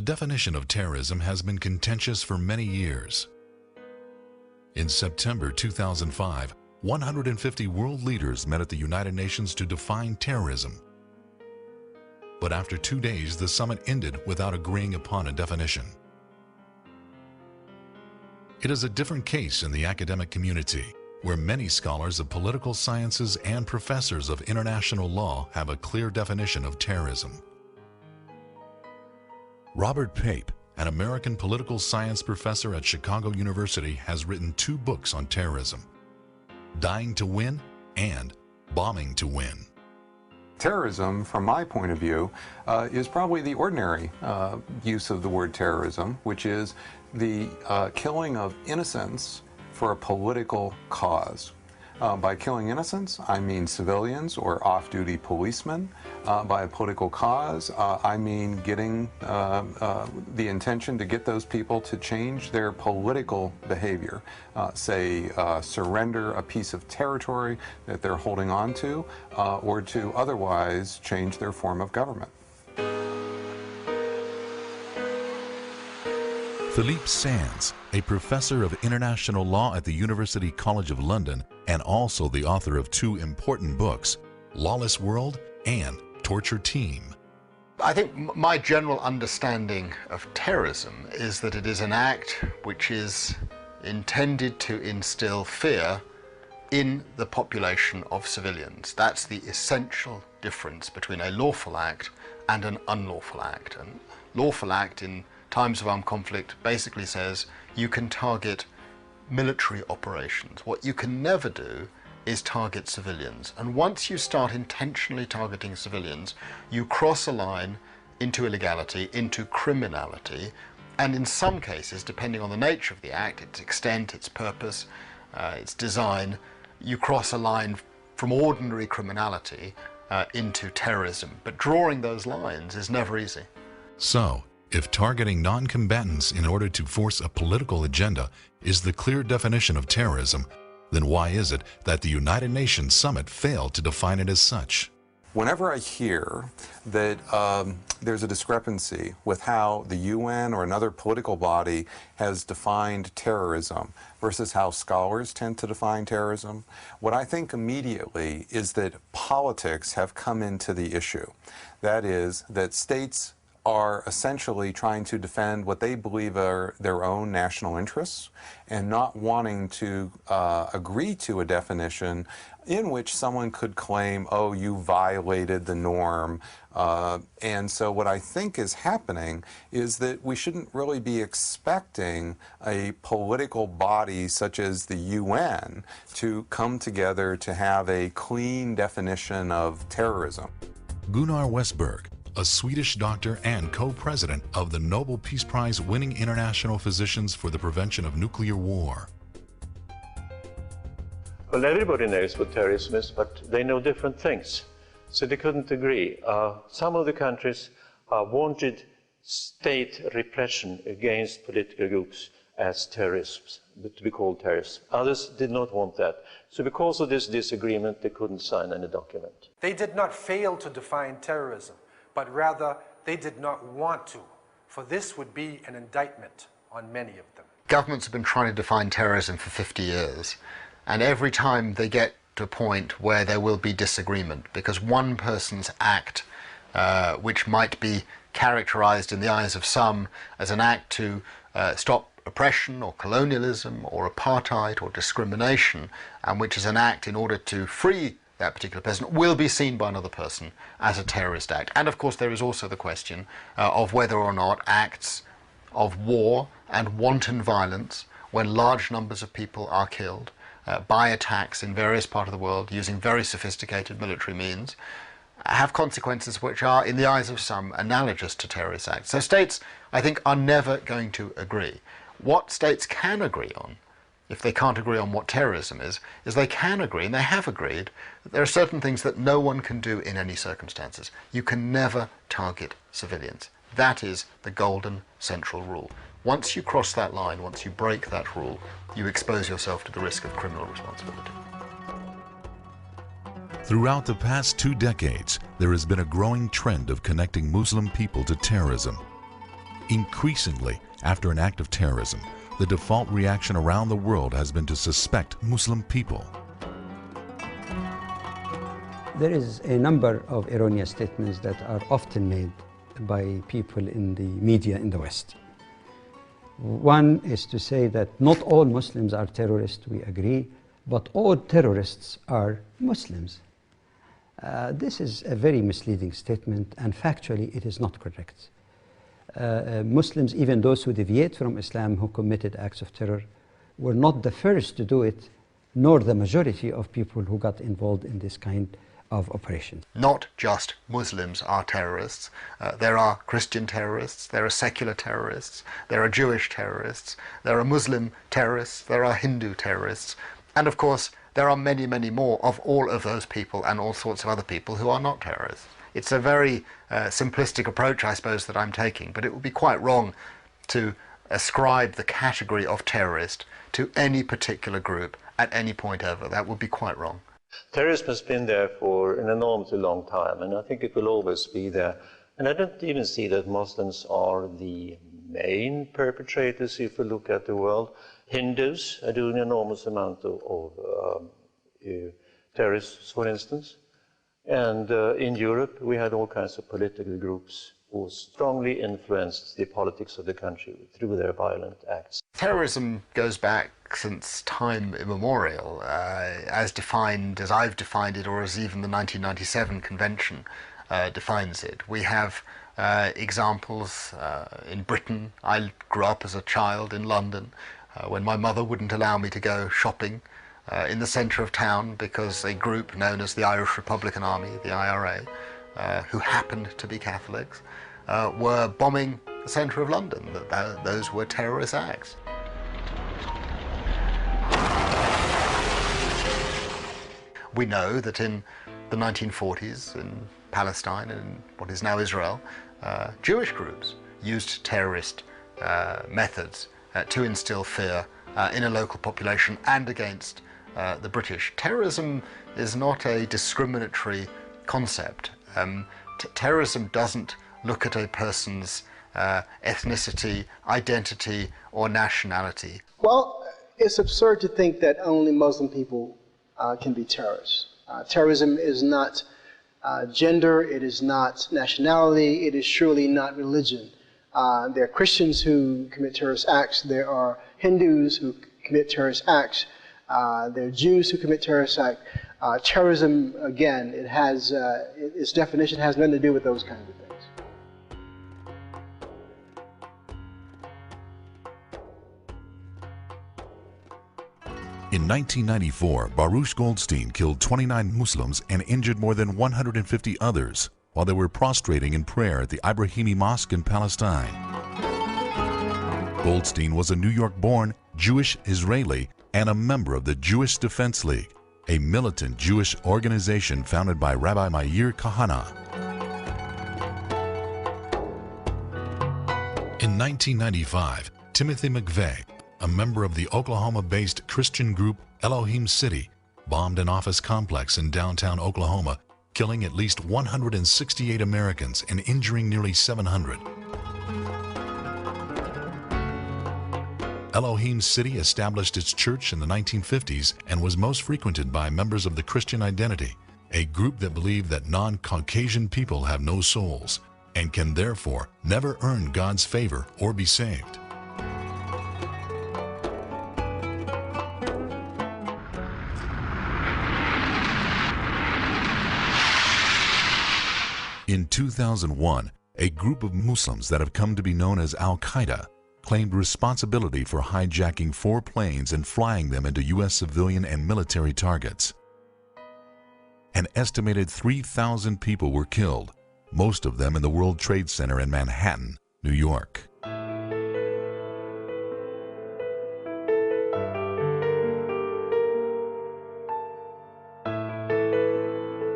definition of terrorism has been contentious for many years. In September 2005, 150 world leaders met at the United Nations to define terrorism. But after 2 days, the summit ended without agreeing upon a definition. It is a different case in the academic community, where many scholars of political sciences and professors of international law have a clear definition of terrorism. Robert Pape, an American political science professor at Chicago University, has written 2 books on terrorism: Dying to Win and Bombing to Win. Terrorism, from my point of view, is probably the ordinary use of the word terrorism, which is the killing of innocents for a political cause. By killing innocents, I mean civilians or off-duty policemen. By a political cause, I mean getting the intention to get those people to change their political behavior. Say, surrender a piece of territory that they're holding on to, or to otherwise change their form of government. Philippe Sands, a professor of international law at the University College of London and also the author of 2 important books, Lawless World and Torture Team. I think my general understanding of terrorism is that it is an act which is intended to instill fear in the population of civilians. That's the essential difference between a lawful act and an unlawful act. And lawful act in times of armed conflict basically says you can target military operations. What you can never do is target civilians. And once you start intentionally targeting civilians, you cross a line into illegality, into criminality, and in some cases, depending on the nature of the act, its extent, its purpose, its design, you cross a line from ordinary criminality into terrorism. But drawing those lines is never easy. So, if targeting non-combatants in order to force a political agenda is the clear definition of terrorism, then why is it that the United Nations Summit failed to define it as such? Whenever I hear that there's a discrepancy with how the UN or another political body has defined terrorism versus how scholars tend to define terrorism, what I think immediately is that politics have come into the issue. That is, that states are essentially trying to defend what they believe are their own national interests and not wanting to agree to a definition in which someone could claim, oh, you violated the norm. And so what I think is happening is that we shouldn't really be expecting a political body such as the UN to come together to have a clean definition of terrorism. Gunnar Westberg, a Swedish doctor and co-president of the Nobel Peace Prize winning International Physicians for the Prevention of Nuclear War. Well, everybody knows what terrorism is, but they know different things. So they couldn't agree. Some of the countries wanted state repression against political groups as terrorists, to be called terrorists. Others did not want that. So because of this disagreement, they couldn't sign any document. They did not fail to define terrorism, but rather they did not want to, for this would be an indictment on many of them. Governments have been trying to define terrorism for 50 years, and every time they get to a point where there will be disagreement, because one person's act, which might be characterized in the eyes of some as an act to stop oppression or colonialism or apartheid or discrimination, and which is an act in order to free that particular person, will be seen by another person as a terrorist act. And of course there is also the question of whether or not acts of war and wanton violence, when large numbers of people are killed by attacks in various parts of the world using very sophisticated military means, have consequences which are, in the eyes of some, analogous to terrorist acts. So states, I think, are never going to agree. What states can agree on, if they can't agree on what terrorism is they can agree, and they have agreed, that there are certain things that no one can do in any circumstances. You can never target civilians. That is the golden central rule. Once you cross that line, once you break that rule, you expose yourself to the risk of criminal responsibility. Throughout the past 2 decades, there has been a growing trend of connecting Muslim people to terrorism. Increasingly, after an act of terrorism, the default reaction around the world has been to suspect Muslim people. There is a number of erroneous statements that are often made by people in the media in the West. One is to say that not all Muslims are terrorists, we agree, but all terrorists are Muslims. This is a very misleading statement, and factually it is not correct. Muslims, even those who deviate from Islam, who committed acts of terror, were not the first to do it, nor the majority of people who got involved in this kind of operations. Not just Muslims are terrorists. There are Christian terrorists, there are secular terrorists, there are Jewish terrorists, there are Muslim terrorists, there are Hindu terrorists, and of course there are many, many more of all of those people and all sorts of other people who are not terrorists. It's a very simplistic approach, I suppose, that I'm taking, but it would be quite wrong to ascribe the category of terrorist to any particular group at any point ever. That would be quite wrong. Terrorism has been there for an enormously long time, and I think it will always be there. And I don't even see that Muslims are the main perpetrators if we look at the world. Hindus are doing an enormous amount of terrorists, for instance. And in Europe, we had all kinds of political groups who strongly influenced the politics of the country through their violent acts. Terrorism goes back since time immemorial, as I've defined it, or as even the 1997 Convention defines it. We have examples in Britain. I grew up as a child in London when my mother wouldn't allow me to go shopping in the centre of town because a group known as the Irish Republican Army, the IRA, who happened to be Catholics, were bombing the centre of London. Those were terrorist acts. We know that in the 1940s in Palestine and in what is now Israel, Jewish groups used terrorist methods to instill fear in a local population and against the British. Terrorism is not a discriminatory concept. Terrorism doesn't look at a person's ethnicity, identity, or nationality. Well, it's absurd to think that only Muslim people can be terrorists. Terrorism is not gender, it is not nationality, it is surely not religion. There are Christians who commit terrorist acts, there are Hindus who commit terrorist acts, there are Jews who commit terrorist acts. Terrorism, again, it has, its definition has nothing to do with those kinds of things. In 1994, Baruch Goldstein killed 29 Muslims and injured more than 150 others while they were prostrating in prayer at the Ibrahimi Mosque in Palestine. Goldstein was a New York-born Jewish Israeli and a member of the Jewish Defense League, a militant Jewish organization founded by Rabbi Meir Kahane. In 1995, Timothy McVeigh, a member of the Oklahoma-based Christian group Elohim City, bombed an office complex in downtown Oklahoma, killing at least 168 Americans and injuring nearly 700. Elohim City established its church in the 1950s and was most frequented by members of the Christian Identity, a group that believed that non-Caucasian people have no souls and can therefore never earn God's favor or be saved. In 2001, a group of Muslims that have come to be known as Al-Qaeda claimed responsibility for hijacking 4 planes and flying them into U.S. civilian and military targets. An estimated 3,000 people were killed, most of them in the World Trade Center in Manhattan, New York.